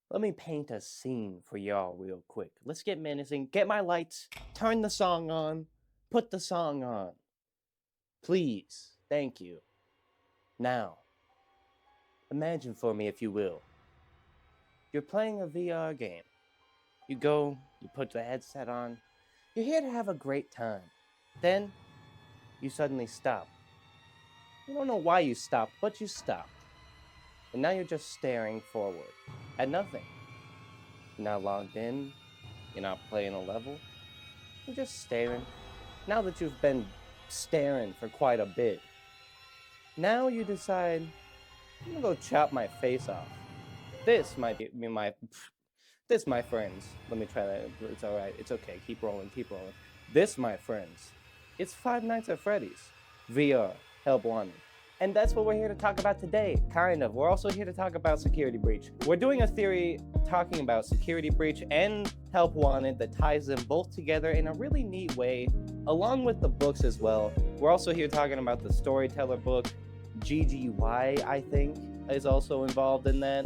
Let me paint a scene for y'all real quick. Let's get menacing. Get my lights. Turn the song on. Put the song on. Please. Thank you. Now, imagine for me, if you will. You're playing a VR game. You go, you put the headset on. You're here to have a great time. Then, you suddenly stop. You don't know why you stopped, but you stopped. And now you're just staring forward at nothing. You're not logged in. You're not playing a level. You're just staring. Now that you've been staring for quite a bit, now you decide, I'm gonna go chop my face off. This might be this, my friends. Let me try that. It's all right. It's okay. Keep rolling. Keep rolling. This, my friends, it's Five Nights at Freddy's VR Help Wanted. And that's what we're here to talk about today, kind of. We're also here to talk about Security Breach. We're doing a theory talking about Security Breach and Help Wanted that ties them both together in a really neat way, along with the books as well. We're also here talking about the Storyteller book. GGY, I think, is also involved in that.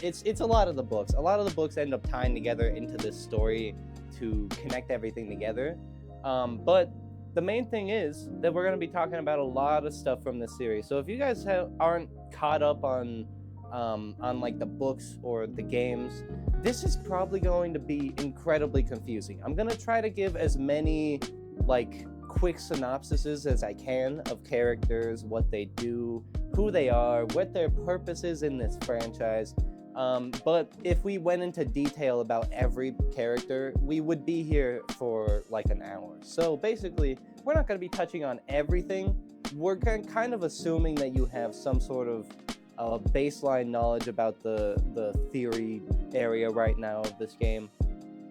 It's a lot of the books. A lot of the books end up tying together into this story to connect everything together. But the main thing is that we're going to be talking about a lot of stuff from this series. So if you guys aren't caught up on like the books or the games, this is probably going to be incredibly confusing. I'm going to try to give as many like quick synopsises as I can of characters, what they do, who they are, what their purpose is in this franchise. But if we went into detail about every character, we would be here for like an hour. So basically, we're not going to be touching on everything. We're kind of assuming that you have some sort of baseline knowledge about the theory area right now of this game.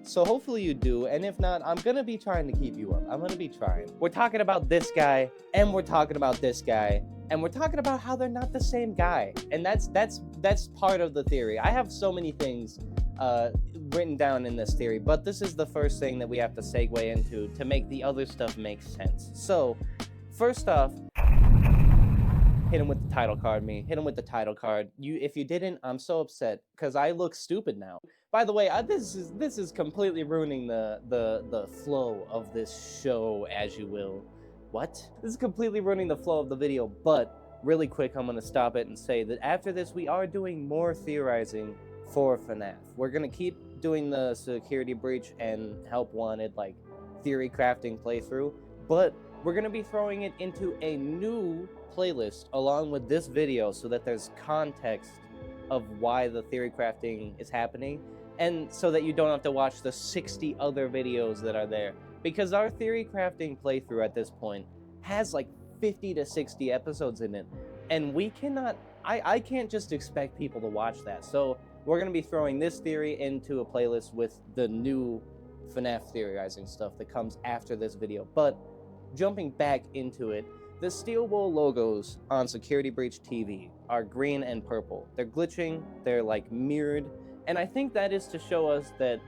So hopefully you do, and if not, I'm gonna be trying to keep you up. I'm gonna be trying. We're talking about this guy, and we're talking about this guy, and we're talking about how they're not the same guy, and that's part of the theory. I have so many things written down in this theory, but this is the first thing that we have to segue into to make the other stuff make sense. So, first off, hit him with the title card, me. Hit him with the title card. If you didn't, I'm so upset because I look stupid now. By the way, this is completely ruining the flow of this show, as you will. What? This is completely ruining the flow of the video, but really quick, I'm gonna stop it and say that after this, we are doing more theorizing for FNAF. We're gonna keep doing the Security Breach and Help Wanted, like, theory crafting playthrough, but we're gonna be throwing it into a new playlist along with this video so that there's context of why the theory crafting is happening, and so that you don't have to watch the 60 other videos that are there, because our theory crafting playthrough at this point has like 50 to 60 episodes in it, and we cannot I can't just expect people to watch that. So we're going to be throwing this theory into a playlist with the new FNAF theorizing stuff that comes after this video. But jumping back into it, the Steel Wool logos on Security Breach TV are green and purple. They're glitching, they're like mirrored, and I think that is to show us that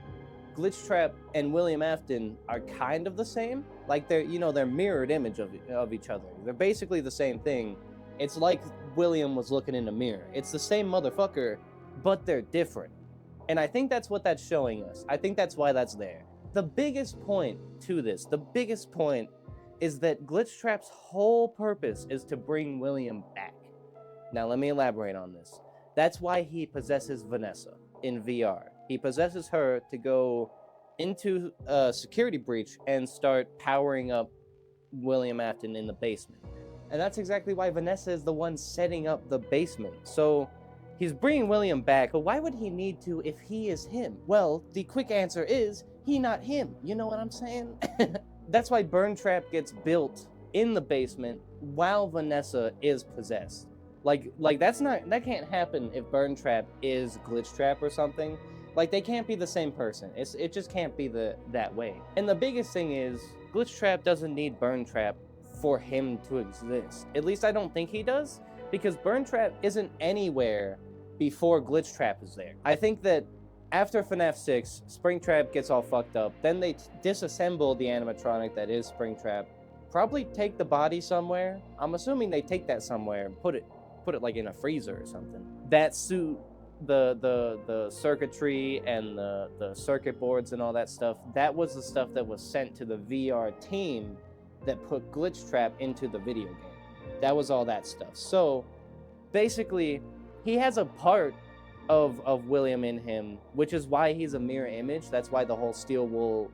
Glitchtrap and William Afton are kind of the same. Like they're mirrored image of each other. They're basically the same thing. It's like William was looking in a mirror. It's the same motherfucker, but they're different. And I think that's what that's showing us. I think that's why that's there. The biggest point to this, the biggest point is that Glitchtrap's whole purpose is to bring William back. Now let me elaborate on this. That's why he possesses Vanessa in VR. He possesses her to go into a Security Breach and start powering up William Afton in the basement. And that's exactly why Vanessa is the one setting up the basement. So he's bringing William back, but why would he need to if he is him? Well, the quick answer is he not him. You know what I'm saying? That's why Burn Trap gets built in the basement while Vanessa is possessed. Like that can't happen if Burn Trap is Glitch Trap or something. Like they can't be the same person. It just can't be that way. And the biggest thing is Glitch Trap doesn't need Burn Trap for him to exist. At least I don't think he does, because Burn Trap isn't anywhere before Glitch Trap is there. I think that after FNAF 6, Springtrap gets all fucked up. Then they disassemble the animatronic that is Springtrap. Probably take the body somewhere. I'm assuming they take that somewhere and put it like in a freezer or something. That suit the circuitry and the circuit boards and all that stuff, that was the stuff that was sent to the VR team that put Glitchtrap into the video game. That was all that stuff. So basically, he has a part of William in him, which is why he's a mirror image. That's why the whole Steel Wool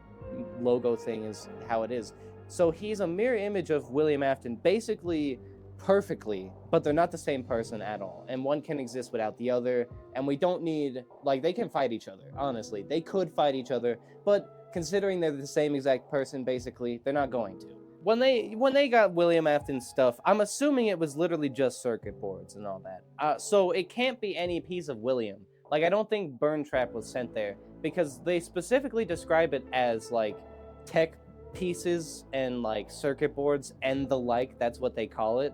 logo thing is how it is. So he's a mirror image of William Afton, basically perfectly, but they're not the same person at all. And one can exist without the other, and we don't need, like, they can fight each other, honestly. They could fight each other, but considering they're the same exact person, basically, they're not going to. When they got William Afton's stuff, I'm assuming it was literally just circuit boards and all that. So it can't be any piece of William. Like, I don't think Burn Trap was sent there, because they specifically describe it as, like, tech pieces and, like, circuit boards and the like. That's what they call it.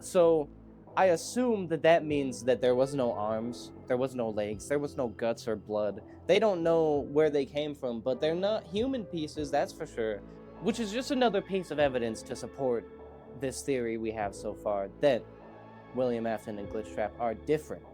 So I assume that means that there was no arms, there was no legs, there was no guts or blood. They don't know where they came from, but they're not human pieces, that's for sure. Which is just another piece of evidence to support this theory we have so far, that William Afton and Glitchtrap are different.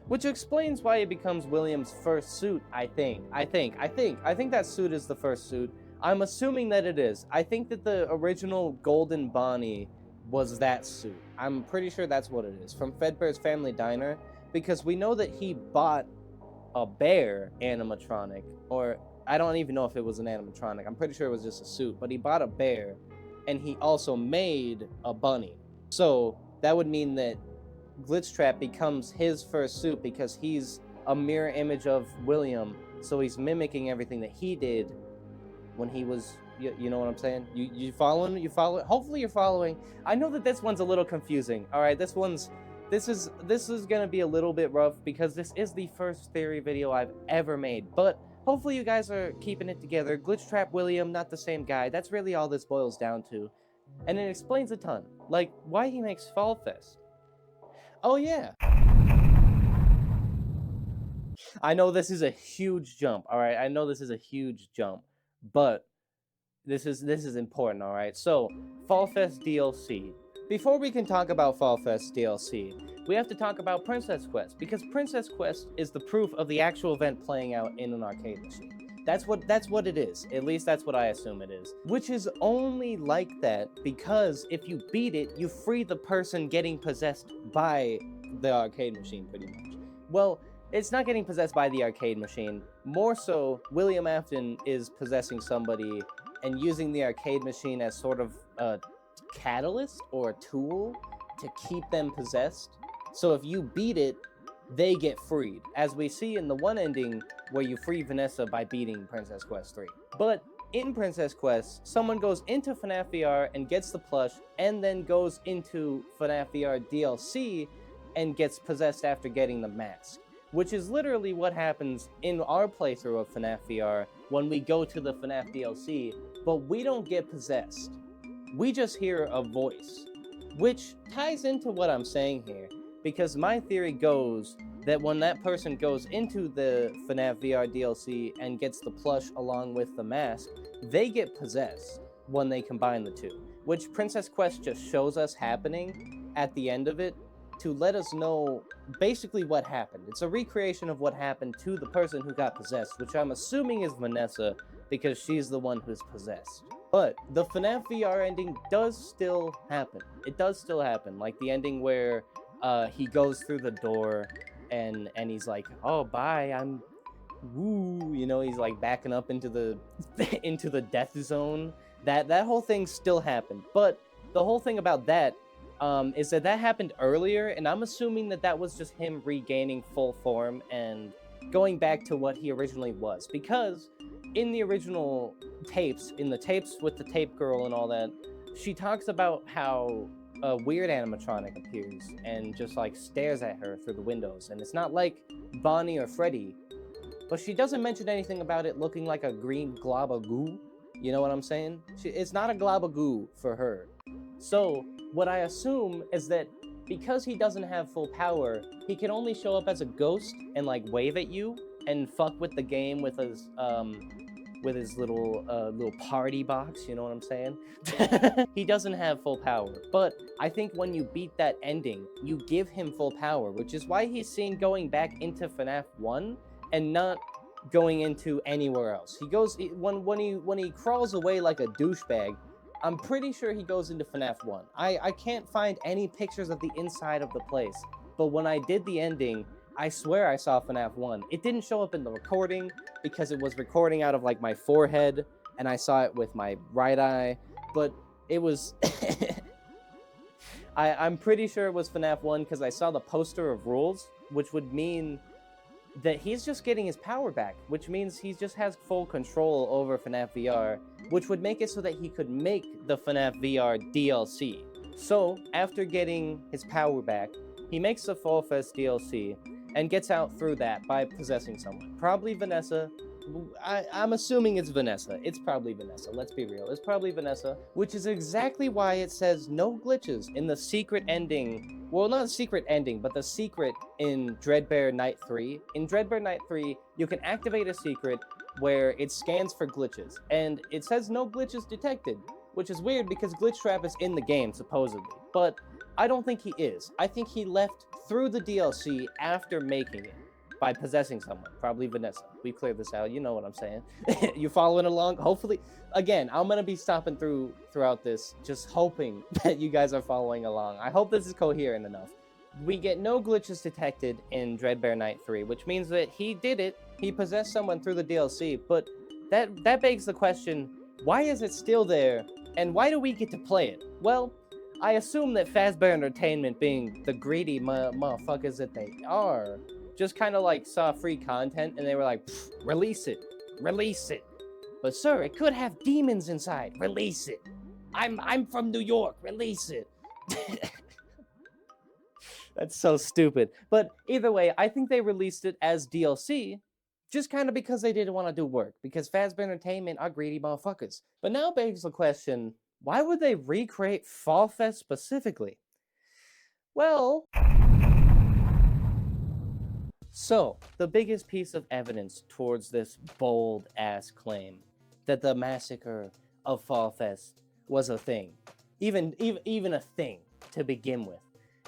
Which explains why it becomes William's first suit, I think that suit is the first suit. I'm assuming that it is. I think that the original Golden Bonnie was that suit. I'm pretty sure that's what it is, from Fedbear's Family Diner, because we know that he bought a bear animatronic, or I don't even know if it was an animatronic. I'm pretty sure it was just a suit, but he bought a bear, and he also made a bunny. So that would mean that Glitchtrap becomes his first suit because he's a mirror image of William, so he's mimicking everything that he did when he was, you know what I'm saying? You following? You follow? Hopefully you're following. I know that this one's a little confusing. All right, this is gonna be a little bit rough because this is the first theory video I've ever made, but hopefully you guys are keeping it together. Glitchtrap William, not the same guy. That's really all this boils down to. And it explains a ton. Like, why he makes Fall Fest. Oh yeah. I know this is a huge jump, alright? I know this is a huge jump. But this is important, alright? So, Fall Fest DLC. Before we can talk about Fall Fest DLC, we have to talk about Princess Quest, because Princess Quest is the proof of the actual event playing out in an arcade machine. That's what it is. At least that's what I assume it is. Which is only like that because if you beat it, you free the person getting possessed by the arcade machine, pretty much. Well, it's not getting possessed by the arcade machine. More so, William Afton is possessing somebody and using the arcade machine as sort of a catalyst or a tool to keep them possessed. So if you beat it, they get freed, as we see in the one ending where you free Vanessa by beating Princess Quest 3. But in Princess Quest, someone goes into Fnaf VR and gets the plush, and then goes into Fnaf VR DLC and gets possessed after getting the mask. Which is literally what happens in our playthrough of Fnaf VR when we go to the Fnaf DLC, but we don't get possessed. We just hear a voice, which ties into what I'm saying here, because my theory goes that when that person goes into the Fnaf VR DLC and gets the plush along with the mask, they get possessed when they combine the two, which Princess Quest just shows us happening at the end of it to let us know basically what happened. It's a recreation of what happened to the person who got possessed, which I'm assuming is Vanessa, because she's the one who's possessed. But the Fnaf VR ending does still happen. It does still happen, like the ending where he goes through the door and he's like, oh, bye, I'm woo, you know, he's like backing up into the into the death zone. That whole thing still happened. But the whole thing about that is that happened earlier, and I'm assuming that was just him regaining full form and going back to what he originally was. Because in the original tapes, in the tapes with the tape girl and all that, she talks about how a weird animatronic appears and just like stares at her through the windows. And it's not like Bonnie or Freddy, but she doesn't mention anything about it looking like a green glob of goo. You know what I'm saying? It's not a glob of goo for her. So what I assume is that because he doesn't have full power, he can only show up as a ghost and like wave at you and fuck with the game with his with his little party box, you know what I'm saying? He doesn't have full power, but I think when you beat that ending, you give him full power, which is why he's seen going back into FNAF 1 and not going into anywhere else. He goes when he crawls away like a douchebag. I'm pretty sure he goes into FNAF 1. I can't find any pictures of the inside of the place, but when I did the ending, I swear I saw FNAF 1. It didn't show up in the recording because it was recording out of like my forehead and I saw it with my right eye, but it was I'm pretty sure it was FNAF 1 because I saw the poster of rules, which would mean that he's just getting his power back, which means he just has full control over FNAF VR, which would make it so that he could make the FNAF VR DLC. So, after getting his power back, he makes the Fall Fest DLC, and gets out through that by possessing someone. Probably Vanessa. I'm assuming it's Vanessa. It's probably Vanessa. Let's be real. It's probably Vanessa, which is exactly why it says no glitches in the secret ending. Well, not a secret ending, but the secret in Dreadbear Night 3. In Dreadbear Night 3, you can activate a secret where it scans for glitches, and it says no glitches detected, which is weird because Glitch Trap is in the game, supposedly. But I don't think he is. I think he left through the DLC after making it by possessing someone, probably Vanessa. We cleared this out, you know what I'm saying. You following along? Hopefully, again, I'm gonna be stopping throughout this, just hoping that you guys are following along. I hope this is coherent enough. We get no glitches detected in Dreadbear Night 3, which means that he did it, he possessed someone through the DLC, but that begs the question, why is it still there, and why do we get to play it? Well, I assume that Fazbear Entertainment, being the greedy motherfuckers that they are, just kind of like saw free content and they were like, release it. But sir, it could have demons inside. Release it. I'm from New York. Release it. That's so stupid. But either way, I think they released it as DLC just kind of because they didn't want to do work, because Fazbear Entertainment are greedy motherfuckers. But now begs the question, why would they recreate Fall Fest specifically? Well, so the biggest piece of evidence towards this bold-ass claim that the massacre of Fall Fest was a thing, even a thing to begin with,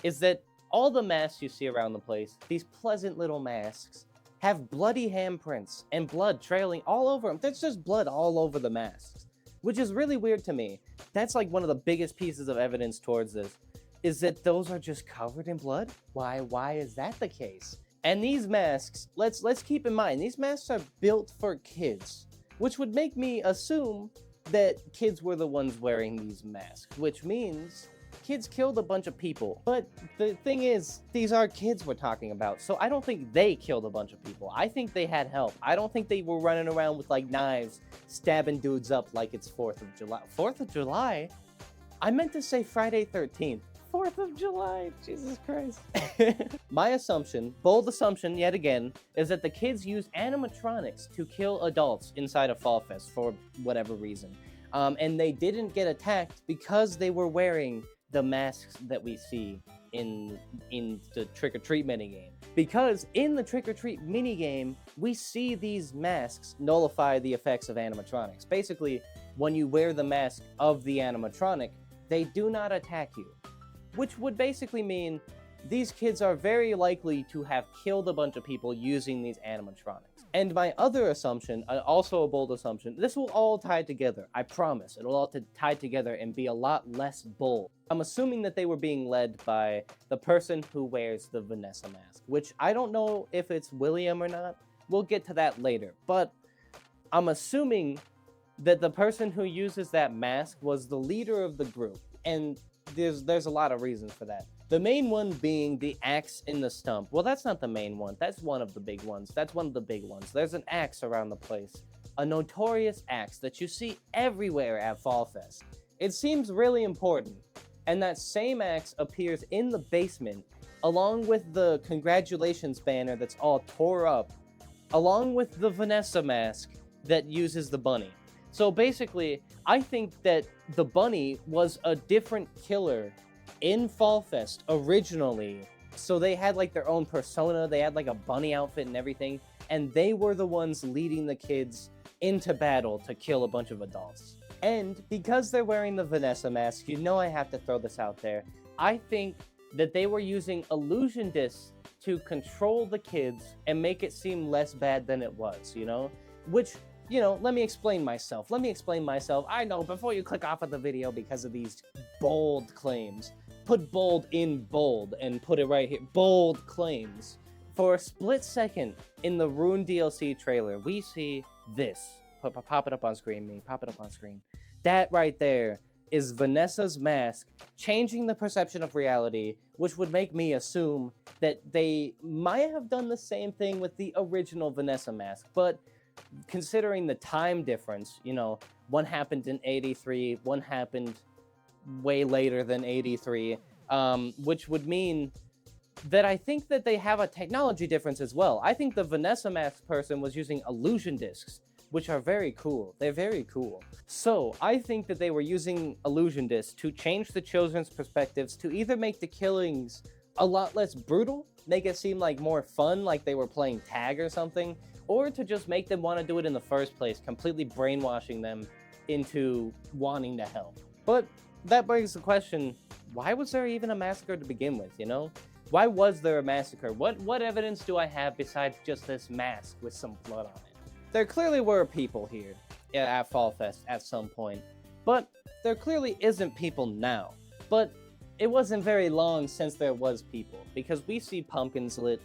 is that all the masks you see around the place, these pleasant little masks, have bloody handprints and blood trailing all over them. There's just blood all over the masks, which is really weird to me. That's like one of the biggest pieces of evidence towards this, is that those are just covered in blood. Why is that the case? And these masks, let's keep in mind, these masks are built for kids, which would make me assume that kids were the ones wearing these masks, which means kids killed a bunch of people. But the thing is, these are kids we're talking about, so I don't think they killed a bunch of people. I think they had help. I don't think they were running around with like knives, stabbing dudes up like it's 4th of July. 4th of July? I meant to say Friday 13th. 4th of July, Jesus Christ. My assumption, bold assumption yet again, is that the kids used animatronics to kill adults inside of Fall Fest for whatever reason. And they didn't get attacked because they were wearing the masks that we see in the trick-or-treat minigame. Because in the trick-or-treat minigame, we see these masks nullify the effects of animatronics. Basically, when you wear the mask of the animatronic, they do not attack you. Which would basically mean these kids are very likely to have killed a bunch of people using these animatronics. And my other assumption, also a bold assumption, this will all tie together, I promise. It'll all tie together and be a lot less bold. I'm assuming that they were being led by the person who wears the Vanessa mask, which I don't know if it's William or not. We'll get to that later. But I'm assuming that the person who uses that mask was the leader of the group. And there's a lot of reasons for that. The main one being the axe in the stump. Well, that's not the main one. That's one of the big ones. That's one of the big ones. There's an axe around the place. A notorious axe that you see everywhere at Fall Fest. It seems really important. And that same axe appears in the basement, along with the congratulations banner that's all tore up, along with the Vanessa mask that uses the bunny. So basically, I think that the bunny was a different killer in Fall Fest originally. So they had like their own persona, they had like a bunny outfit and everything. and they were the ones leading the kids into battle to kill a bunch of adults. And because they're wearing the Vanessa mask, you know I have to throw this out there. I think that they were using illusion discs to control the kids and make it seem less bad than it was, you know? Which, you know, let me explain myself. I know, before you click off of the video because of these bold claims, put bold in bold and put it right here. Bold claims. For a split second in the Rune DLC trailer, we see this. Pop it up on screen, pop it up on screen. That right there is Vanessa's mask changing the perception of reality, which would make me assume that they might have done the same thing with the original Vanessa mask. But considering the time difference, you know, one happened in 83, one happened way later than 83, which would mean that I think that they have a technology difference as well. I think the Vanessa mask person was using illusion discs, which are very cool. They're very cool. So I think that they were using illusion discs to change the children's perspectives, to either make the killings a lot less brutal, make it seem like more fun, like they were playing tag or something, or to just make them want to do it in the first place, completely brainwashing them into wanting to help. But that brings the question, why was there even a massacre to begin with, you know? Why was there a massacre? What evidence do I have besides just this mask with some blood on it? There clearly were people here at Fall Fest at some point, but there clearly isn't people now. But it wasn't very long since there was people, because we see pumpkins lit,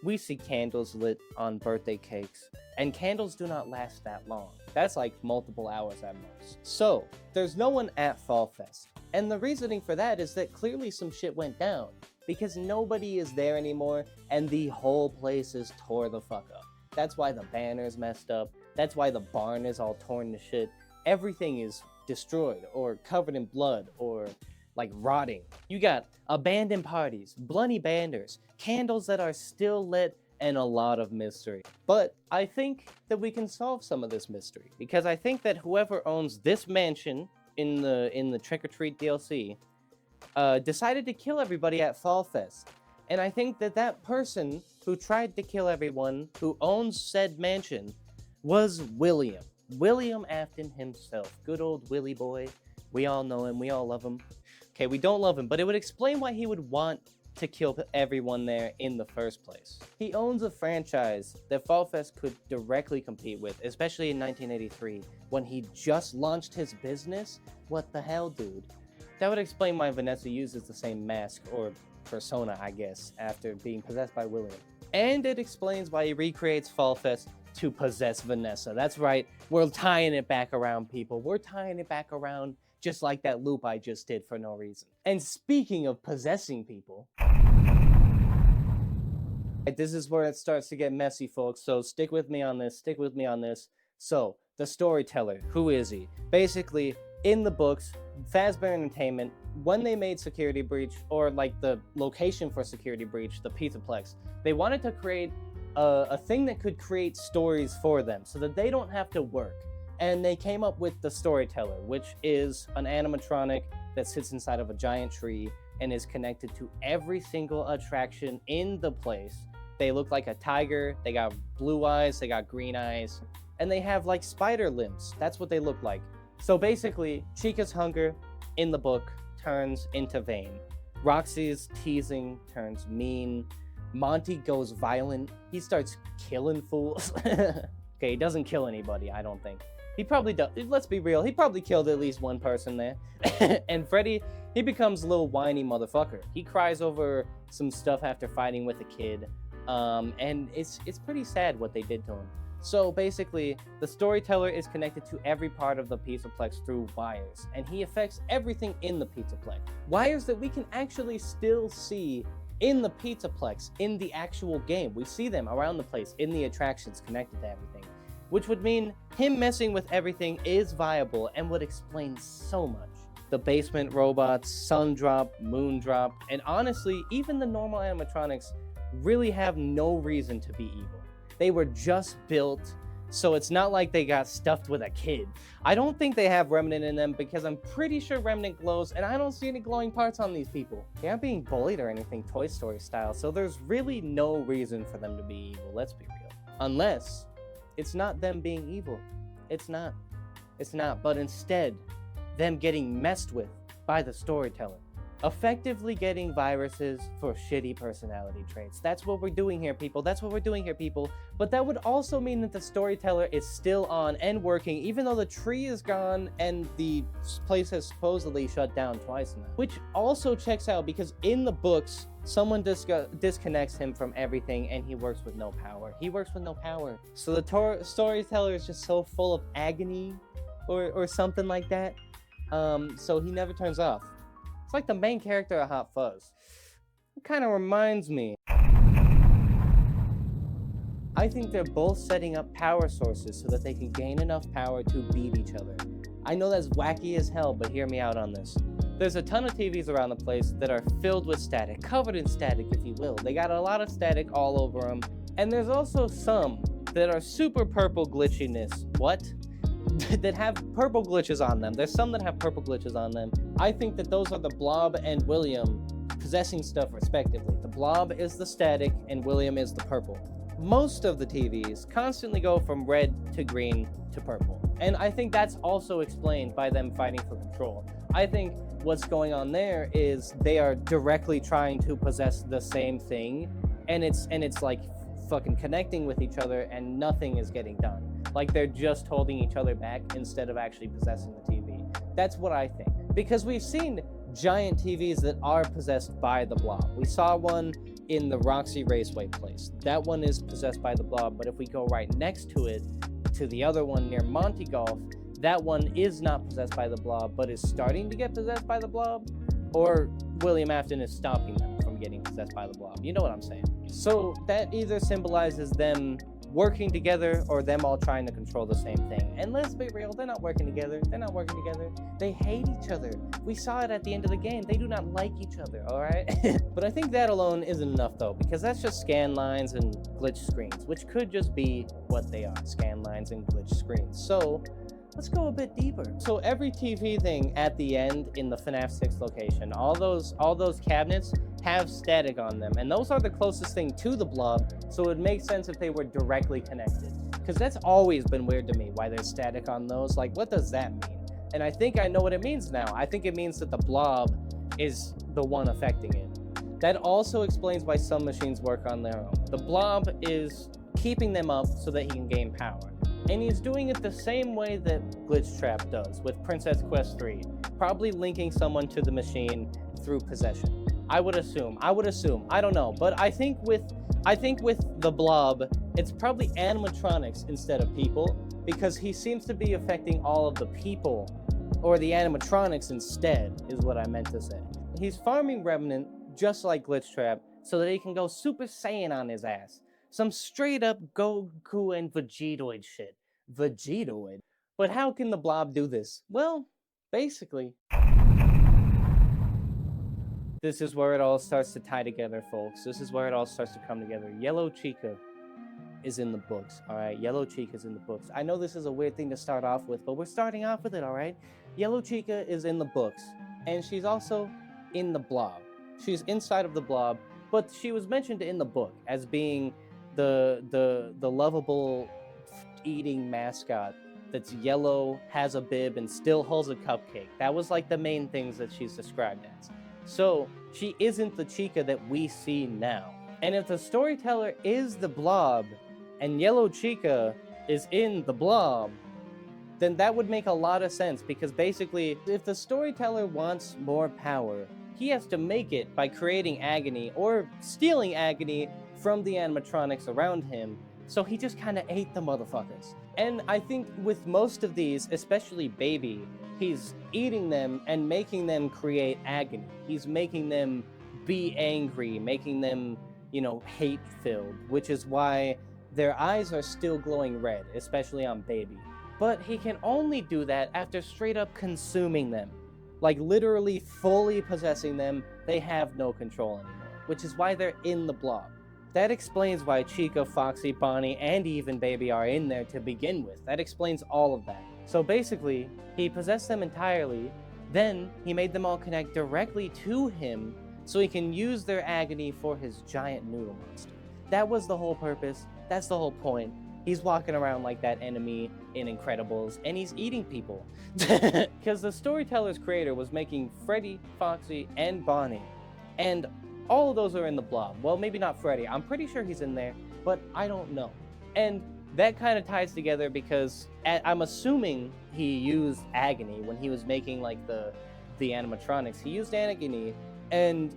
we see candles lit on birthday cakes, and candles do not last that long. That's like multiple hours at most. So, there's no one at Fall Fest, and the reasoning for that is that clearly some shit went down, because nobody is there anymore, and the whole place is tore the fuck up. That's why the banner's messed up. That's why the barn is all torn to shit. Everything is destroyed or covered in blood or like rotting. You got abandoned parties, bloody banners, candles that are still lit, and a lot of mystery. But I think that we can solve some of this mystery, because I think that whoever owns this mansion in the Trick or Treat DLC decided to kill everybody at Fall Fest. And I think that that person who tried to kill everyone, who owns said mansion, was William. William Afton himself. Good old Willy boy. We all know him. We all love him. Okay, we don't love him, but it would explain why he would want to kill everyone there in the first place. He owns a franchise that Fall Fest could directly compete with, especially in 1983, when he just launched his business. What the hell, dude? That would explain why Vanessa uses the same mask, or persona, I guess, after being possessed by William. And it explains why he recreates Fall Fest to possess Vanessa. That's right, we're tying it back around, people. We're tying it back around, just like that loop I just did for no reason. And speaking of possessing people, this is where it starts to get messy, folks, so stick with me on this, So, the Storyteller, who is he? Basically, in the books, Fazbear Entertainment, when they made Security Breach, or like the location for Security Breach, the Pizzaplex, they wanted to create a thing that could create stories for them so that they don't have to work. And they came up with the Storyteller, which is an animatronic that sits inside of a giant tree and is connected to every single attraction in the place. They look like a tiger, they got blue eyes, they got green eyes, and they have like spider limbs. That's what they look like. So basically, Chica's hunger in the book turns into vain. Roxy's teasing turns mean. Monty goes violent. He starts killing fools. Okay, he doesn't kill anybody, I don't think. He probably does. Let's be real. He probably killed at least one person there. And Freddy, he becomes a little whiny motherfucker. He cries over some stuff after fighting with a kid. And it's pretty sad what they did to him. So basically, the Storyteller is connected to every part of the Pizzaplex through wires, and he affects everything in the Pizzaplex. Wires that we can actually still see in the Pizzaplex, in the actual game. We see them around the place, in the attractions connected to everything. Which would mean him messing with everything is viable and would explain so much. The basement robots, sun drop, moon drop, and honestly, even the normal animatronics really have no reason to be evil. They were just built, so it's not like they got stuffed with a kid. I don't think they have Remnant in them because I'm pretty sure Remnant glows, and I don't see any glowing parts on these people. They aren't being bullied or anything Toy Story style, so there's really no reason for them to be evil, let's be real. Unless it's not them being evil. It's not. It's not. But instead, them getting messed with by the storyteller. Effectively getting viruses for shitty personality traits. That's what we're doing here, people. That's what we're doing here, people. But that would also mean that the storyteller is still on and working, even though the tree is gone and the place has supposedly shut down twice now. Which also checks out, because in the books, someone disconnects him from everything and he works with no power. He works with no power. So the storyteller is just so full of agony or something like that. So he never turns off. It's like the main character of Hot Fuzz. It kind of reminds me. I think they're both setting up power sources so that they can gain enough power to beat each other. I know that's wacky as hell, but hear me out on this. There's a ton of TVs around the place that are filled with static, covered in static, if you will. They got a lot of static all over them. And there's also some that are super purple glitchiness. What? That have purple glitches on them. There's some that have purple glitches on them. I think that those are the Blob and William possessing stuff respectively. The Blob is the static and William is the purple. Most of the TVs constantly go from red to green to purple. And I think that's also explained by them fighting for control. I think what's going on there is they are directly trying to possess the same thing, and it's like fucking connecting with each other and nothing is getting done. Like they're just holding each other back instead of actually possessing the TV. That's what I think. Because we've seen giant TVs that are possessed by the Blob. We saw one in the Roxy Raceway place. That one is possessed by the Blob, but if we go right next to it, to the other one near Monty Golf, that one is not possessed by the Blob, but is starting to get possessed by the Blob, or William Afton is stopping them from getting possessed by the Blob. You know what I'm saying? So that either symbolizes them working together or them all trying to control the same thing. And let's be real, they're not working together. They're not working together. They hate each other. We saw it at the end of the game. They do not like each other, all right? But I think that alone isn't enough though, because that's just scan lines and glitch screens, which could just be what they are, scan lines and glitch screens. So let's go a bit deeper. So every TV thing at the end in the FNAF 6 location, all those cabinets have static on them, and those are the closest thing to the Blob, so it would make sense if they were directly connected. Because that's always been weird to me, why there's static on those. Like, what does that mean? And I think I know what it means now. I think it means that the Blob is the one affecting it. That also explains why some machines work on their own. The Blob is keeping them up so that he can gain power. And he's doing it the same way that Glitch Trap does with Princess Quest 3, probably linking someone to the machine through possession. I would assume, I don't know, but I think with the Blob, it's probably animatronics instead of people, because he seems to be affecting all of the people, or the animatronics instead, is what I meant to say. He's farming Remnant, just like Glitch Trap, so that he can go Super Saiyan on his ass. Some straight up Goku and Vegetoid shit. Vegetoid? But how can the Blob do this? Well, basically, this is where it all starts to tie together, folks. This is where it all starts to come together. Yellow Chica is in the books, alright? Yellow Chica is in the books. I know this is a weird thing to start off with, but we're starting off with it, alright? Yellow Chica is in the books, and she's also in the Blob. She's inside of the Blob, but she was mentioned in the book as being the lovable eating mascot that's yellow, has a bib, and still holds a cupcake. That was like the main things that she's described as. So she isn't the Chica that we see now. And if the storyteller is the Blob and Yellow Chica is in the Blob, then that would make a lot of sense, because basically if the storyteller wants more power, he has to make it by creating agony or stealing agony from the animatronics around him, so he just kind of ate the motherfuckers. And I think with most of these, especially Baby, he's eating them and making them create agony. He's making them be angry, making them, you know, hate-filled, which is why their eyes are still glowing red, especially on Baby. But he can only do that after straight up consuming them. Like literally fully possessing them. They have no control anymore, which is why they're in the Blob. That explains why Chica, Foxy, Bonnie, and even Baby are in there to begin with. That explains all of that. So basically, he possessed them entirely, then he made them all connect directly to him so he can use their agony for his giant noodle monster. That was the whole purpose. That's the whole point. He's walking around like that enemy in Incredibles, and he's eating people. Because the Storyteller's creator was making Freddy, Foxy, and Bonnie. And all of those are in the Blob. Well, maybe not Freddy. I'm pretty sure he's in there, but I don't know. And that kind of ties together because I'm assuming he used Agony when he was making like the animatronics. He used Agony, and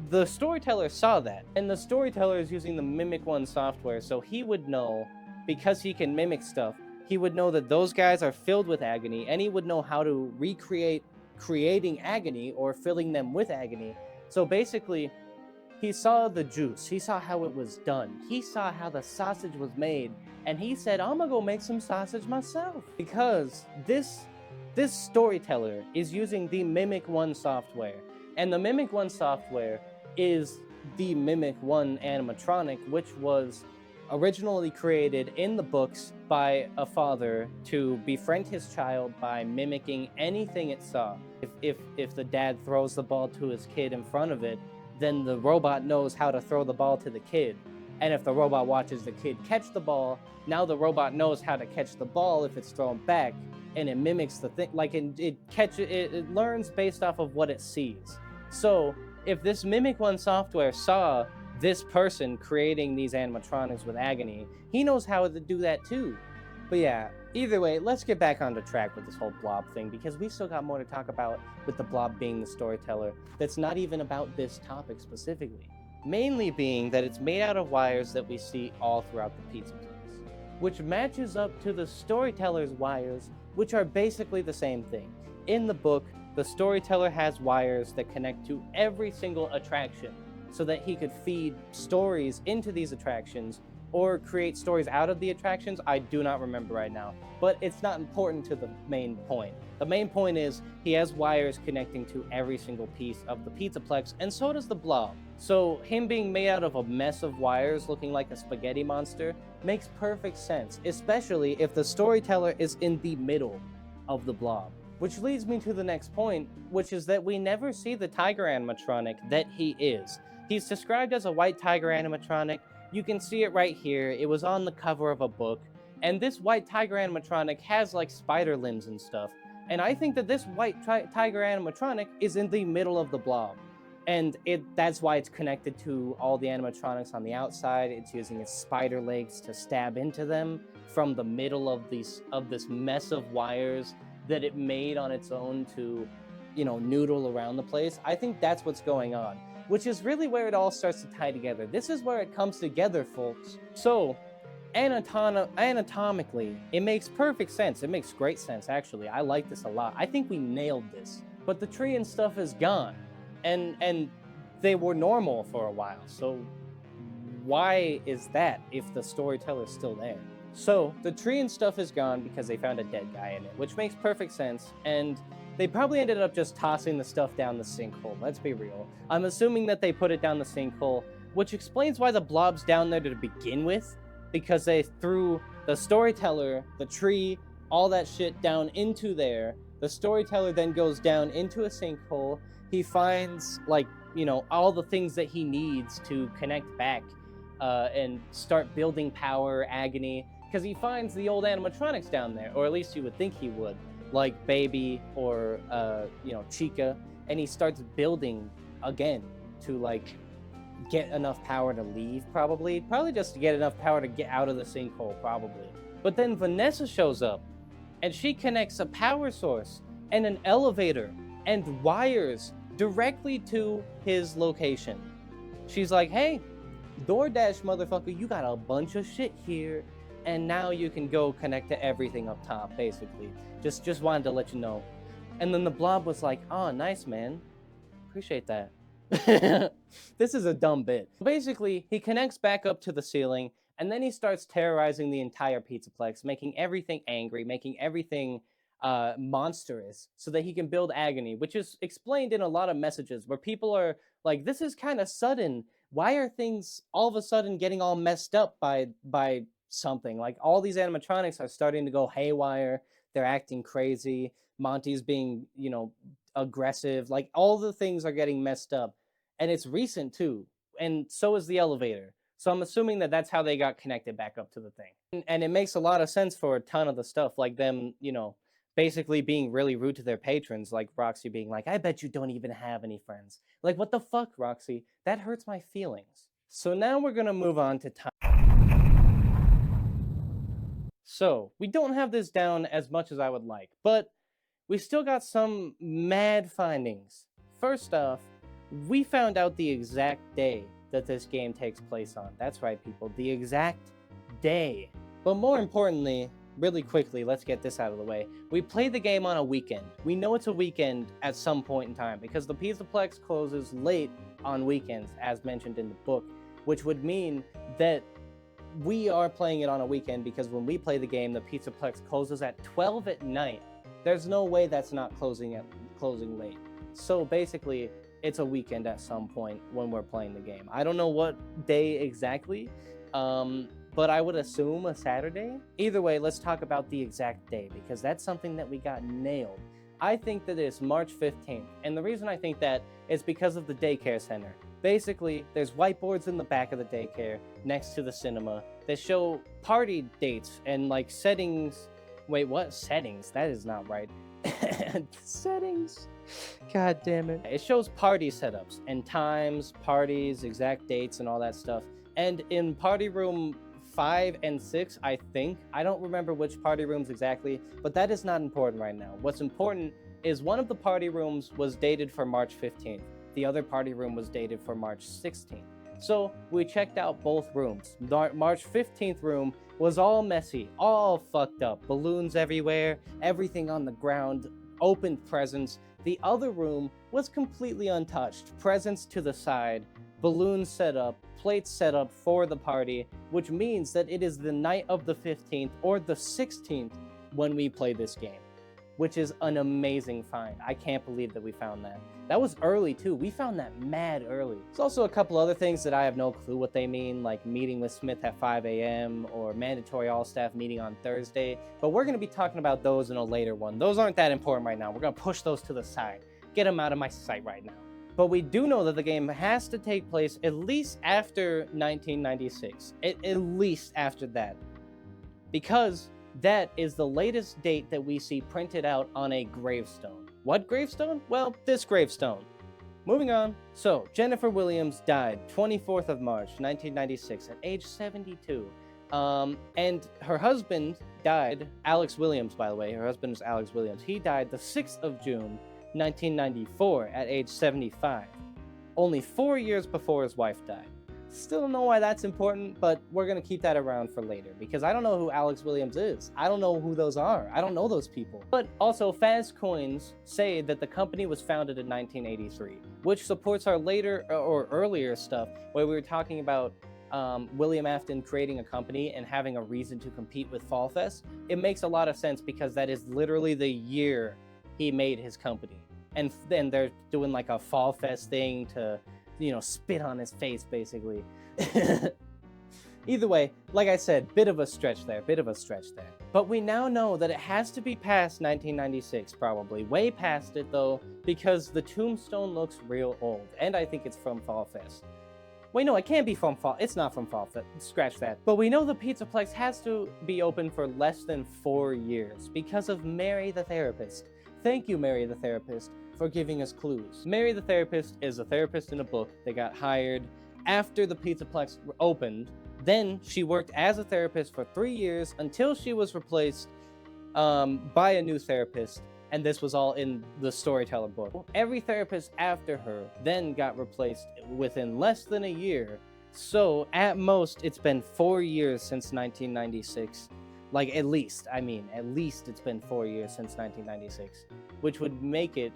the Storyteller saw that. And the Storyteller is using the Mimic One software, so he would know, because he can mimic stuff, he would know that those guys are filled with Agony, and he would know how to recreate creating Agony or filling them with Agony. So basically, he saw the juice, he saw how it was done, he saw how the sausage was made, and he said, I'm gonna go make some sausage myself. Because this Storyteller is using the Mimic One software, and the Mimic One software is the Mimic One animatronic, which was originally created in the books by a father to befriend his child by mimicking anything it saw. If the dad throws the ball to his kid in front of it, then the robot knows how to throw the ball to the kid. And if the robot watches the kid catch the ball, now the robot knows how to catch the ball if it's thrown back, and it mimics the thing, like it learns based off of what it sees. So if this Mimic One software saw this person creating these animatronics with Agony, he knows how to do that too. But yeah, either way, let's get back on the track with this whole Blob thing, because we still got more to talk about with the Blob being the Storyteller that's not even about this topic specifically. Mainly being that it's made out of wires that we see all throughout the pizza place, which matches up to the Storyteller's wires, which are basically the same thing. In the book, the Storyteller has wires that connect to every single attraction so that he could feed stories into these attractions or create stories out of the attractions. I do not remember right now, but it's not important to the main point. The main point is he has wires connecting to every single piece of the Pizzaplex, and so does the Blob. So him being made out of a mess of wires looking like a spaghetti monster makes perfect sense, especially if the Storyteller is in the middle of the Blob. Which leads me to the next point, which is that we never see the tiger animatronic that he is. He's described as a white tiger animatronic. You can see it right here. It was on the cover of a book. And this white tiger animatronic has like spider limbs and stuff. And I think that this white tiger animatronic is in the middle of the Blob. And that's why it's connected to all the animatronics on the outside. It's using its spider legs to stab into them from the middle of this mess of wires that it made on its own to, noodle around the place. I think that's what's going on, which is really where it all starts to tie together. This is where it comes together, folks. So, anatomically, it makes perfect sense. It makes great sense, actually. I like this a lot. I think we nailed this. But the tree and stuff is gone, and they were normal for a while. So, why is that if the Storyteller's still there? So, the tree and stuff is gone because they found a dead guy in it, which makes perfect sense, and they probably ended up just tossing the stuff down the sinkhole, let's be real. I'm assuming that they put it down the sinkhole, which explains why the Blob's down there to begin with, because they threw the Storyteller, the tree, all that shit down into there. The Storyteller then goes down into a sinkhole. He finds, all the things that he needs to connect back and start building power, Agony, because he finds the old animatronics down there, or at least you would think he would, like Baby or, Chica, and he starts building again to, get enough power to leave, probably just to get enough power to get out of the sinkhole, probably. But then Vanessa shows up, and she connects a power source and an elevator and wires directly to his location. She's like, hey, DoorDash motherfucker, you got a bunch of shit here, and now you can go connect to everything up top, basically. Just wanted to let you know. And then the Blob was like, oh, nice, man. Appreciate that. This is a dumb bit. Basically, he connects back up to the ceiling, and then he starts terrorizing the entire Pizzaplex, making everything angry, making everything monstrous, so that he can build Agony, which is explained in a lot of messages where people are like, this is kind of sudden. Why are things all of a sudden getting all messed up by something? Like, all these animatronics are starting to go haywire. They're acting crazy. Monty's being, aggressive. Like, all the things are getting messed up. And it's recent, too. And so is the elevator. So I'm assuming that that's how they got connected back up to the thing. And it makes a lot of sense for a ton of the stuff, like them, basically being really rude to their patrons, like Roxy being like, I bet you don't even have any friends. Like, what the fuck, Roxy? That hurts my feelings. So now we're gonna move on to time. So we don't have this down as much as I would like, but we still got some mad findings. First off, we found out the exact day that this game takes place on. That's right, people, the exact day. But more importantly, really quickly, let's get this out of the way. We play the game on a weekend. We know it's a weekend at some point in time because the Pizzaplex closes late on weekends, as mentioned in the book, which would mean that we are playing it on a weekend because when we play the game, the Pizzaplex closes at 12 at night. There's no way that's not closing late. So basically, it's a weekend at some point when we're playing the game. I don't know what day exactly, but I would assume a Saturday. Either way, let's talk about the exact day because that's something that we got nailed. I think that it's March 15th, and the reason I think that is because of the daycare center. Basically, there's whiteboards in the back of the daycare next to the cinema that show party dates and like settings. Wait, what? Settings? That is not right. Settings? God damn it. It shows party setups and times, parties, exact dates, and all that stuff. And in party room 5 and 6, I think, I don't remember which party rooms exactly, but that is not important right now. What's important is one of the party rooms was dated for March 15th. The other party room was dated for March 16th. So we checked out both rooms. The March 15th room was all messy, all fucked up. Balloons everywhere, everything on the ground, opened presents. The other room was completely untouched. Presents to the side, balloons set up, plates set up for the party, which means that it is the night of the 15th or the 16th when we play this game, which is an amazing find. I can't believe that we found that. That was early too. We found that mad early. There's also a couple other things that I have no clue what they mean, like meeting with Smith at 5 a.m. or mandatory all-staff meeting on Thursday, but we're gonna be talking about those in a later one. Those aren't that important right now. We're gonna push those to the side. Get them out of my sight right now. But we do know that the game has to take place at least after 1996. At least after that. Because that is the latest date that we see printed out on a gravestone. What gravestone? Well, this gravestone. Moving on. So, Jennifer Williams died 24th of March, 1996 at age 72. And her husband died, Alex Williams, by the way. Her husband is Alex Williams. He died the 6th of June, 1994 at age 75. Only 4 years before his wife died. Still don't know why that's important, but we're going to keep that around for later because I don't know who Alex Williams is. I don't know who those are. I don't know those people. But also, Fast Coins say that the company was founded in 1983, which supports our later or earlier stuff where we were talking about William Afton creating a company and having a reason to compete with Fall Fest. It makes a lot of sense because that is literally the year he made his company. And then they're doing like a Fall Fest thing to spit on his face, basically. Either way, like I said, bit of a stretch there. But we now know that it has to be past 1996, probably. Way past it, though, because the tombstone looks real old. And I think it's from Fall Fest. Wait, no, it can't be from Fall. It's not from Fall Fest. Scratch that. But we know the Pizzaplex has to be open for less than 4 years because of Mary the Therapist. Thank you, Mary the Therapist, for giving us clues. Mary the Therapist is a therapist in a book that got hired after the Pizzaplex opened. Then she worked as a therapist for 3 years until she was replaced by a new therapist, and this was all in the Storyteller book. Every therapist after her then got replaced within less than a year, so at most it's been 4 years since 1996. Like, at least it's been 4 years since 1996, which would make it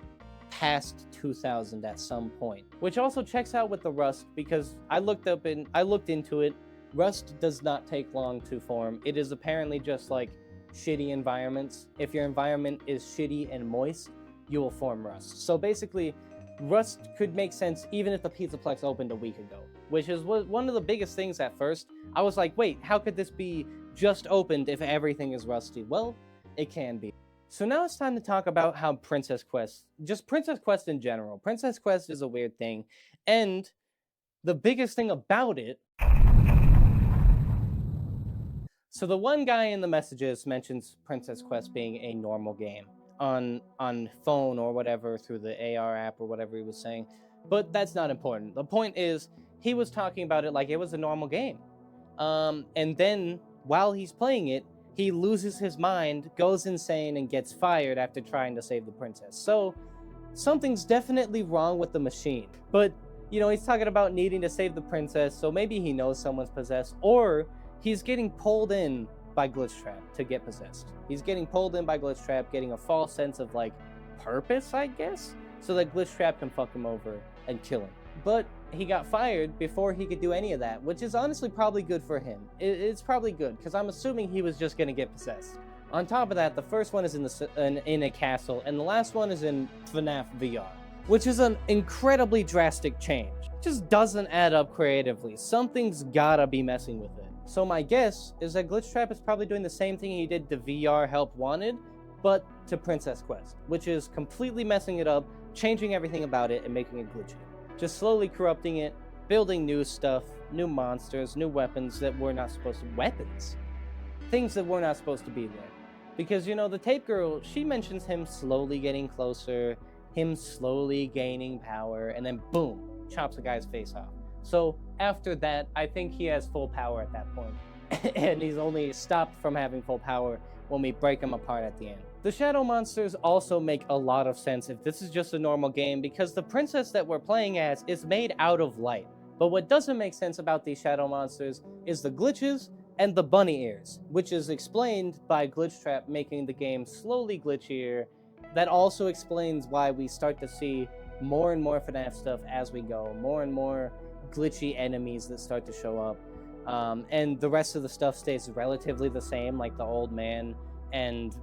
past 2000 at some point. Which also checks out with the Rust, because I looked into it. Rust does not take long to form. It is apparently just like shitty environments. If your environment is shitty and moist, you will form Rust. So basically, Rust could make sense even if the Pizzaplex opened a week ago, which is one of the biggest things at first. I was like, wait, how could this be just opened if everything is rusty? Well, it can be. So now it's time to talk about how Princess Quest in general. Princess Quest is a weird thing, and the biggest thing about it So the one guy in the messages mentions Princess Quest being a normal game on phone or whatever through the AR app or whatever he was saying, but that's not important. The point is he was talking about it like it was a normal game. And then while he's playing it, he loses his mind, goes insane, and gets fired after trying to save the princess. So something's definitely wrong with the machine. But, you know, he's talking about needing to save the princess, so maybe he knows someone's possessed, or he's getting pulled in by Glitchtrap to get possessed. He's getting pulled in by Glitchtrap, getting a false sense of, like, purpose, I guess, so that Glitchtrap can fuck him over and kill him. But he got fired before he could do any of that, which is honestly probably good for him. It's probably good, because I'm assuming he was just going to get possessed. On top of that, the first one is in a castle, and the last one is in Fnaf VR, which is an incredibly drastic change. It just doesn't add up creatively. Something's gotta be messing with it. So my guess is that Glitchtrap is probably doing the same thing he did to VR Help Wanted, but to Princess Quest, which is completely messing it up, changing everything about it, and making it glitchy. Just slowly corrupting it, building new stuff, new monsters, new weapons that were not supposed to... Weapons? Things that were not supposed to be there. Because, you know, the tape girl, she mentions him slowly getting closer, him slowly gaining power, and then boom, chops a guy's face off. So after that, I think he has full power at that point. And he's only stopped from having full power when we break him apart at the end. The shadow monsters also make a lot of sense if this is just a normal game, because the princess that we're playing as is made out of light. But what doesn't make sense about these shadow monsters is the glitches and the bunny ears, which is explained by Glitchtrap making the game slowly glitchier. That also explains why we start to see more and more FNAF stuff as we go, more and more glitchy enemies that start to show up. And the rest of the stuff stays relatively the same, like the old man and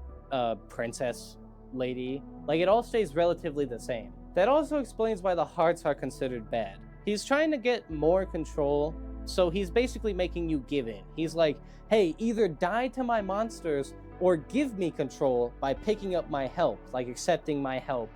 princess lady. Like, it all stays relatively the same. That also explains why the hearts are considered bad. He's trying to get more control, so he's basically making you give in. He's like, hey, either die to my monsters or give me control by picking up my help, like accepting my help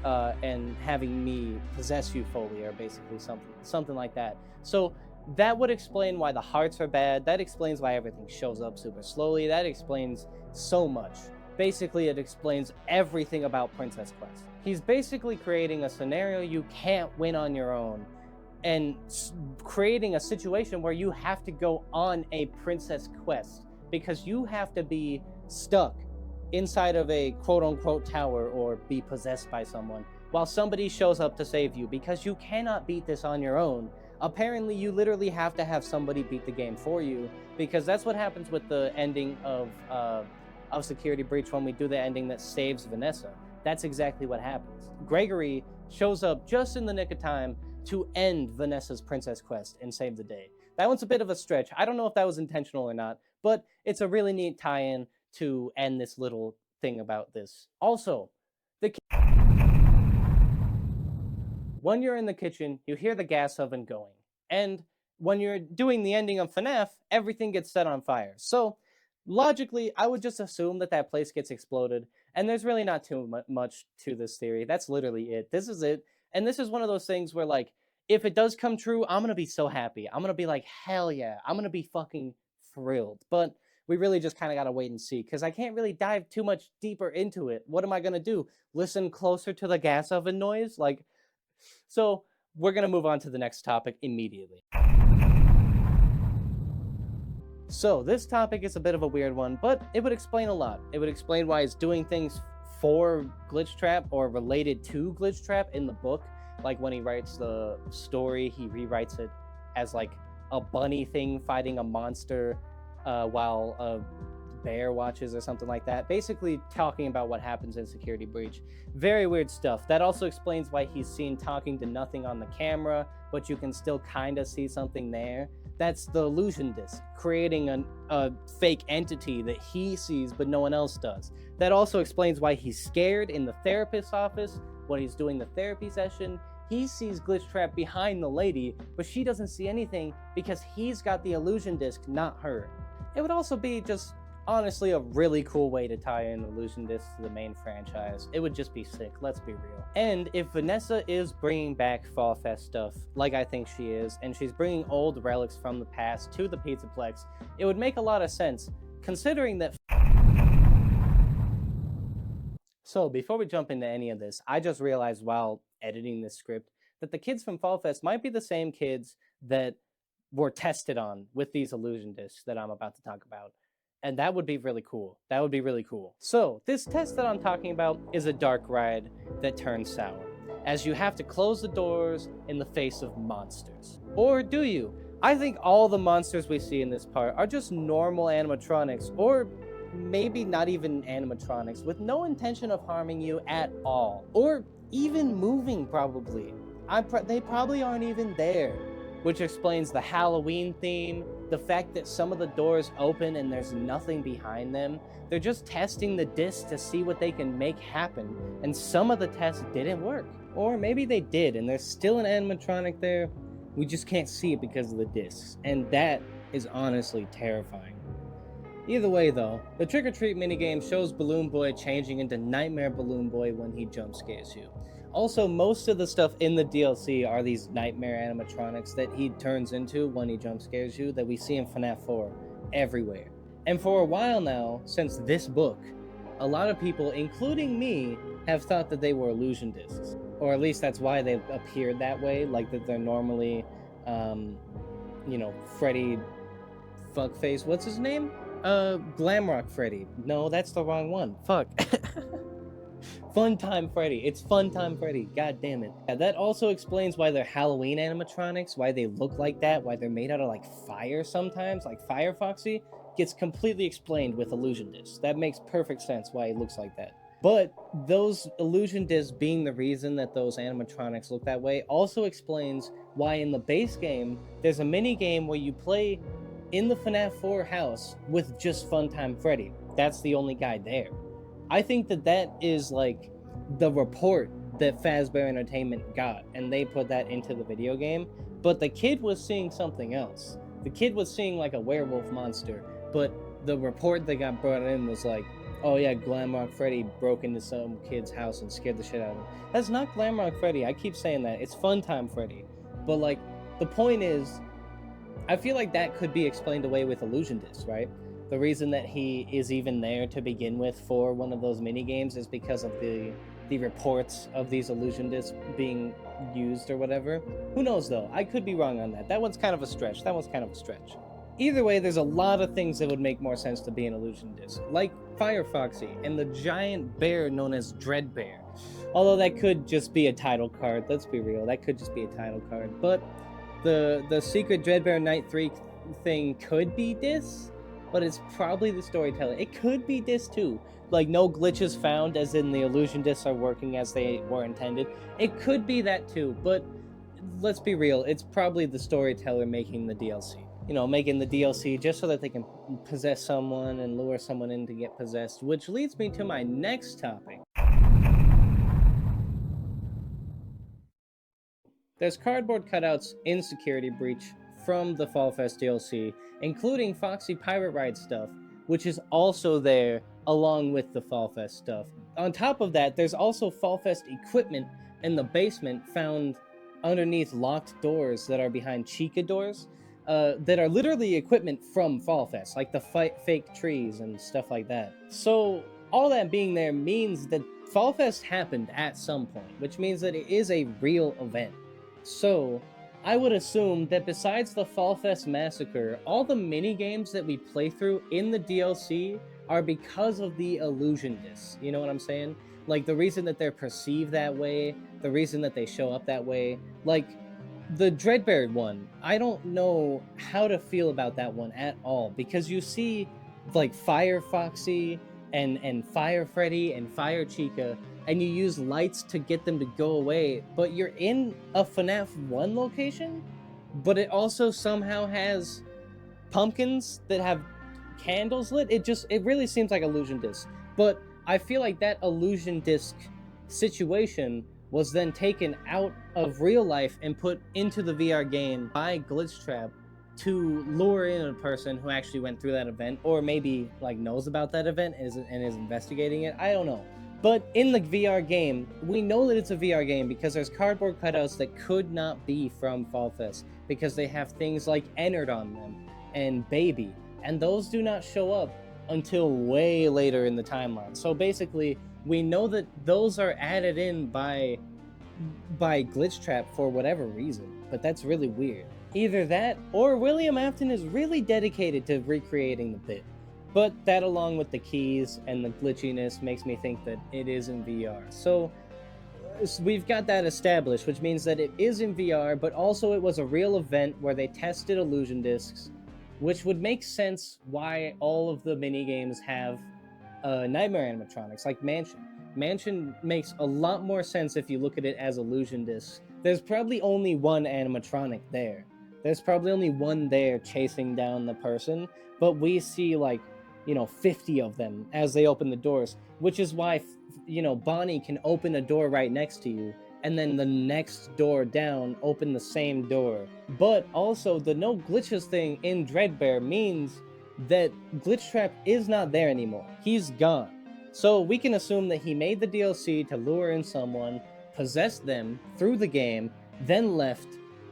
and having me possess you fully, or basically something like that. So that would explain why the hearts are bad. That explains why everything shows up super slowly. That explains so much. Basically, it explains everything about Princess Quest. He's basically creating a scenario you can't win on your own, and creating a situation where you have to go on a Princess Quest because you have to be stuck inside of a quote-unquote tower or be possessed by someone while somebody shows up to save you, because you cannot beat this on your own. Apparently, you literally have to have somebody beat the game for you, because that's what happens with the ending of Security Breach when we do the ending that saves Vanessa. That's exactly what happens. Gregory shows up just in the nick of time to end Vanessa's Princess Quest and save the day. That one's a bit of a stretch. I don't know if that was intentional or not, but it's a really neat tie-in to end this little thing about this. Also, when you're in the kitchen, you hear the gas oven going. And when you're doing the ending of FNAF, everything gets set on fire. So, logically, I would just assume that that place gets exploded. And there's really not too much to this theory. That's literally it. This is it. And this is one of those things where, like, if it does come true, I'm going to be so happy. I'm going to be like, hell yeah. I'm going to be fucking thrilled. But we really just kind of got to wait and see, because I can't really dive too much deeper into it. What am I going to do? Listen closer to the gas oven noise? Like, so we're going to move on to the next topic immediately. So this topic is a bit of a weird one, but it would explain a lot. It would explain why it's doing things for Glitchtrap or related to Glitchtrap in the book. Like when he writes the story, he rewrites it as like a bunny thing fighting a monster while a bear watches or something like that. Basically talking about what happens in Security Breach. Very weird stuff. That also explains why he's seen talking to nothing on the camera, but you can still kind of see something there. That's the illusion disc, creating a fake entity that he sees but no one else does. That also explains why he's scared in the therapist's office when he's doing the therapy session. He sees Glitchtrap behind the lady, but she doesn't see anything because he's got the illusion disc, not her. It would also be just Honestly, a really cool way to tie in Illusion Disc to the main franchise. It would just be sick, let's be real. And if Vanessa is bringing back Fall Fest stuff, like I think she is, and she's bringing old relics from the past to the Pizzaplex, it would make a lot of sense, considering that... So, before we jump into any of this, I just realized while editing this script that the kids from Fall Fest might be the same kids that were tested on with these Illusion Discs that I'm about to talk about. And that would be really cool. That would be really cool. So, this test that I'm talking about is a dark ride that turns sour, as you have to close the doors in the face of monsters. Or do you? I think all the monsters we see in this part are just normal animatronics, or maybe not even animatronics, with no intention of harming you at all. Or even moving, probably. They probably aren't even there. Which explains the Halloween theme, the fact that some of the doors open and there's nothing behind them. They're just testing the disc to see what they can make happen, and some of the tests didn't work. Or maybe they did, and there's still an animatronic there. We just can't see it because of the discs, and that is honestly terrifying. Either way though, the Trick or Treat minigame shows Balloon Boy changing into Nightmare Balloon Boy when he jump scares you. Also, most of the stuff in the DLC are these nightmare animatronics that he turns into when he jump scares you that we see in Fnaf 4 everywhere. And for a while now, since this book, a lot of people, including me, have thought that they were illusion discs. Or at least that's why they've appeared that way, like that they're normally, Freddy Fuckface, what's his name? Glamrock Freddy. No, that's the wrong one. Fuck. Funtime Freddy. It's Funtime Freddy. God damn it. Yeah, that also explains why they're Halloween animatronics, why they look like that, why they're made out of like fire sometimes, like Fire Foxy, gets completely explained with illusion discs. That makes perfect sense why he looks like that. But those illusion discs being the reason that those animatronics look that way also explains why in the base game, there's a mini game where you play in the FNAF 4 house with just Funtime Freddy. That's the only guy there. I think that is like the report that Fazbear Entertainment got, and they put that into the video game, but the kid was seeing something else. The kid was seeing like a werewolf monster, but the report that got brought in was like, oh yeah, Glamrock Freddy broke into some kid's house and scared the shit out of him. That's not Glamrock Freddy, I keep saying that, it's Funtime Freddy. But like, the point is, I feel like that could be explained away with illusion discs, right? The reason that he is even there to begin with for one of those mini games is because of the reports of these illusion discs being used or whatever. Who knows though? I could be wrong on that. That one's kind of a stretch. Either way, there's a lot of things that would make more sense to be an illusion disc, like Fire Foxy and the giant bear known as Dread Bear. Although that could just be a title card. Let's be real. That could just be a title card. But the secret Dread Bear Night 3 thing could be disc. But it's probably the Storyteller. It could be disc too. Like, no glitches found, as in the illusion discs are working as they were intended. It could be that too, but let's be real, it's probably the Storyteller making the DLC. You know, making the DLC just so that they can possess someone and lure someone in to get possessed, which leads me to my next topic. There's cardboard cutouts in Security Breach from the Fall Fest DLC, including Foxy Pirate Ride stuff, which is also there along with the Fall Fest stuff. On top of that, there's also Fall Fest equipment in the basement found underneath locked doors that are behind Chica doors, that are literally equipment from Fall Fest, like the fake trees and stuff like that. So all that being there means that Fall Fest happened at some point, which means that it is a real event. So I would assume that besides the Fall Fest Massacre, all the mini-games that we play through in the DLC are because of the illusion discs. You know what I'm saying? Like, the reason that they're perceived that way, the reason that they show up that way. Like, the Dreadbeard one, I don't know how to feel about that one at all, because you see, like, Fire Foxy and Fire Freddy and Fire Chica, and you use lights to get them to go away, but you're in a FNAF 1 location, but it also somehow has pumpkins that have candles lit. It really seems like illusion disc. But I feel like that illusion disc situation was then taken out of real life and put into the VR game by Glitchtrap to lure in a person who actually went through that event, or maybe like knows about that event and is investigating it. I don't know. But in the VR game, we know that it's a VR game because there's cardboard cutouts that could not be from Fall Fest because they have things like Ennard on them and Baby, and those do not show up until way later in the timeline. So basically, we know that those are added in by Glitch Trap for whatever reason, but that's really weird. Either that, or William Afton is really dedicated to recreating the bit. But that, along with the keys and the glitchiness, makes me think that it is in VR. So we've got that established, which means that it is in VR, but also it was a real event where they tested illusion discs, which would make sense why all of the minigames have nightmare animatronics, like Mansion. Mansion makes a lot more sense if you look at it as illusion discs. There's probably only one animatronic there. There's probably only one there chasing down the person, but we see 50 of them as they open the doors, which is why, Bonnie can open a door right next to you, and then the next door down open the same door. But also, the no glitches thing in Dreadbear means that Glitch Trap is not there anymore. He's gone. So we can assume that he made the DLC to lure in someone, possessed them through the game, then left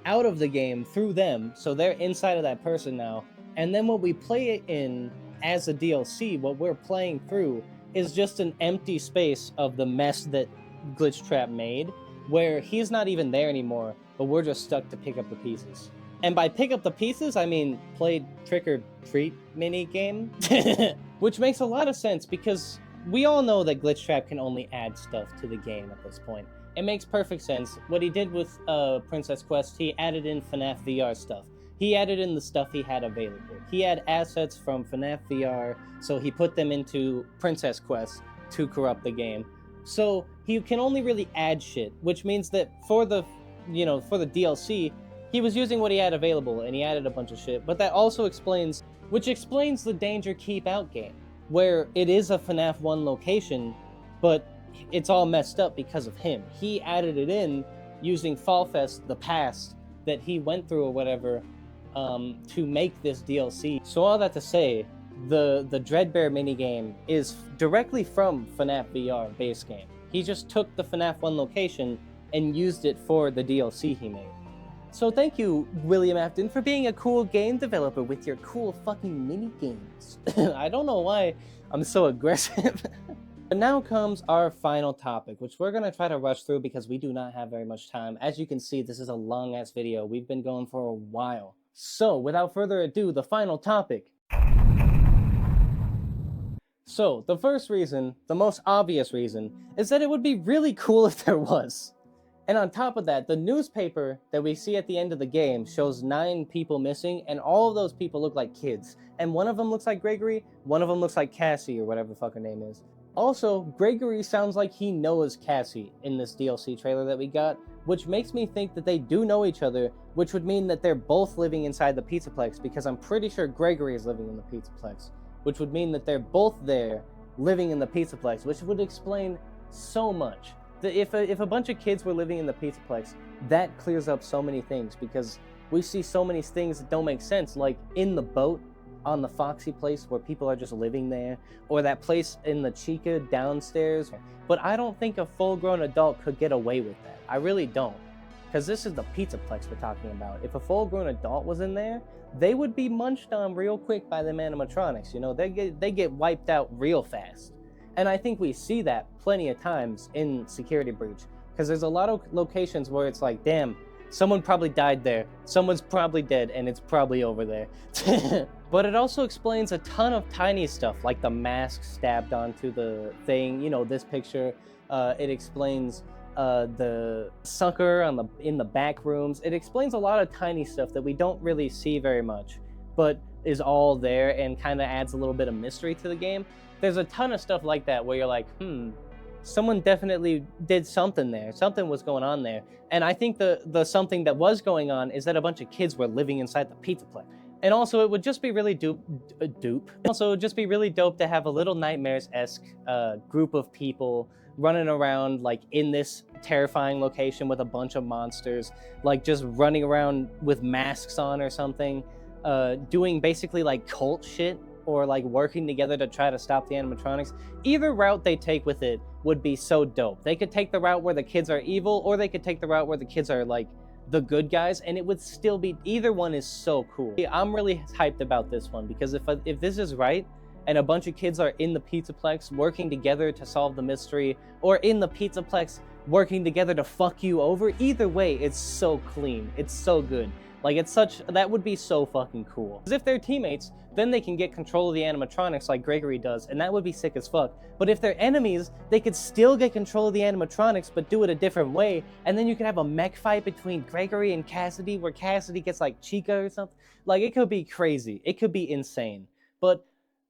out of the game through them, so they're inside of that person now, and then when we play it in as a DLC, what we're playing through is just an empty space of the mess that Glitch Trap made, where he's not even there anymore, but we're just stuck to pick up the pieces. And by pick up the pieces, I mean play Trick or Treat mini game, which makes a lot of sense because we all know that Glitch Trap can only add stuff to the game at this point. It makes perfect sense. What he did with Princess Quest, he added in Fnaf VR stuff. He added in the stuff he had available. He had assets from Fnaf VR, so he put them into Princess Quest to corrupt the game. So he can only really add shit, which means that for the DLC, he was using what he had available, and he added a bunch of shit. But that also explains the Danger Keep Out game, where it is a FNAF 1 location, but it's all messed up because of him. He added it in using Fall Fest, the past that he went through or whatever, to make this DLC. So all that to say, the Dreadbear minigame is directly from FNAF VR base game. He just took the FNAF 1 location and used it for the DLC he made. So thank you, William Afton, for being a cool game developer with your cool fucking minigames. I don't know why I'm so aggressive. But now comes our final topic, which we're going to try to rush through because we do not have very much time. As you can see, this is a long-ass video. We've been going for a while. So, without further ado, the final topic. So, the first reason, the most obvious reason, is that it would be really cool if there was. And on top of that, the newspaper that we see at the end of the game shows 9 people missing, and all of those people look like kids. And one of them looks like Gregory, one of them looks like Cassie, or whatever the fuck her name is. Also, Gregory sounds like he knows Cassie in this DLC trailer that we got, which makes me think that they do know each other, which would mean that they're both living inside the Pizzaplex, because I'm pretty sure Gregory is living in the Pizzaplex, which would mean that they're both there, living in the Pizzaplex, which would explain so much. If a bunch of kids were living in the Pizzaplex, that clears up so many things, because we see so many things that don't make sense, like in the boat, on the Foxy place where people are just living there, or that place in the Chica downstairs. But I don't think a full-grown adult could get away with that. I really don't. Because this is the Pizzaplex we're talking about. If a full-grown adult was in there, they would be munched on real quick by them animatronics. They get wiped out real fast. And I think we see that plenty of times in Security Breach. Because there's a lot of locations where it's like, damn, someone probably died there, someone's probably dead, and it's probably over there. But it also explains a ton of tiny stuff, like the mask stabbed onto the thing, this picture. It explains the sucker in the back rooms. It explains a lot of tiny stuff that we don't really see very much, but is all there and kind of adds a little bit of mystery to the game. There's a ton of stuff like that where you're like, someone definitely did something there. Something was going on there. And I think the something that was going on is that a bunch of kids were living inside the Pizzaplex. And also, it would just be really Also, it would just be really dope to have a Little Nightmares-esque group of people running around, like, in this terrifying location with a bunch of monsters, like, just running around with masks on or something. doing basically like cult shit or like working together to try to stop the animatronics. Either route they take with it would be so dope. They could take the route where the kids are evil, or they could take the route where the kids are like the good guys, and it would still be, either one is so cool. I'm really hyped about this one because if this is right and a bunch of kids are in the Pizzaplex working together to solve the mystery, or in the Pizzaplex working together to fuck you over, either way it's so clean, it's so good. Like, it's such, that would be so fucking cool. Because if they're teammates, then they can get control of the animatronics like Gregory does, and that would be sick as fuck. But if they're enemies, they could still get control of the animatronics, but do it a different way, and then you could have a mech fight between Gregory and Cassidy, where Cassidy gets like Chica or something. Like, it could be crazy. It could be insane. But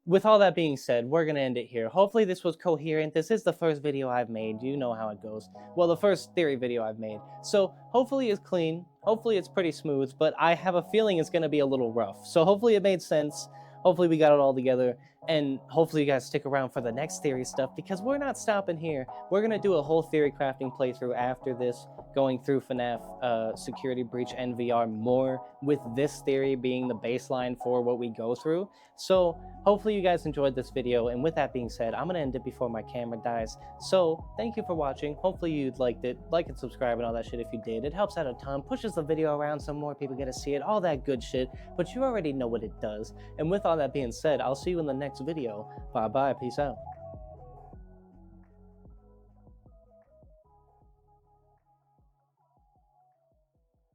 with all that being said, we're gonna end it here. Hopefully this was coherent. This is the first video I've made. You know how it goes. Well, the first theory video I've made. So hopefully it's clean. Hopefully it's pretty smooth, but I have a feeling it's gonna be a little rough. So hopefully it made sense. Hopefully we got it all together, and hopefully you guys stick around for the next theory stuff, because we're not stopping here. We're gonna do a whole theory crafting playthrough after this, going through FNAF Security Breach and VR more, with this theory being the baseline for what we go through. So hopefully you guys enjoyed this video, and with that being said, I'm gonna end it before my camera dies. So thank you for watching. Hopefully you liked it. Like and subscribe and all that shit if you did. It helps out a ton, pushes the video around so more people get to see it, all that good shit, but you already know what it does. And with all that being said, I'll see you in the next video. Bye bye, peace out.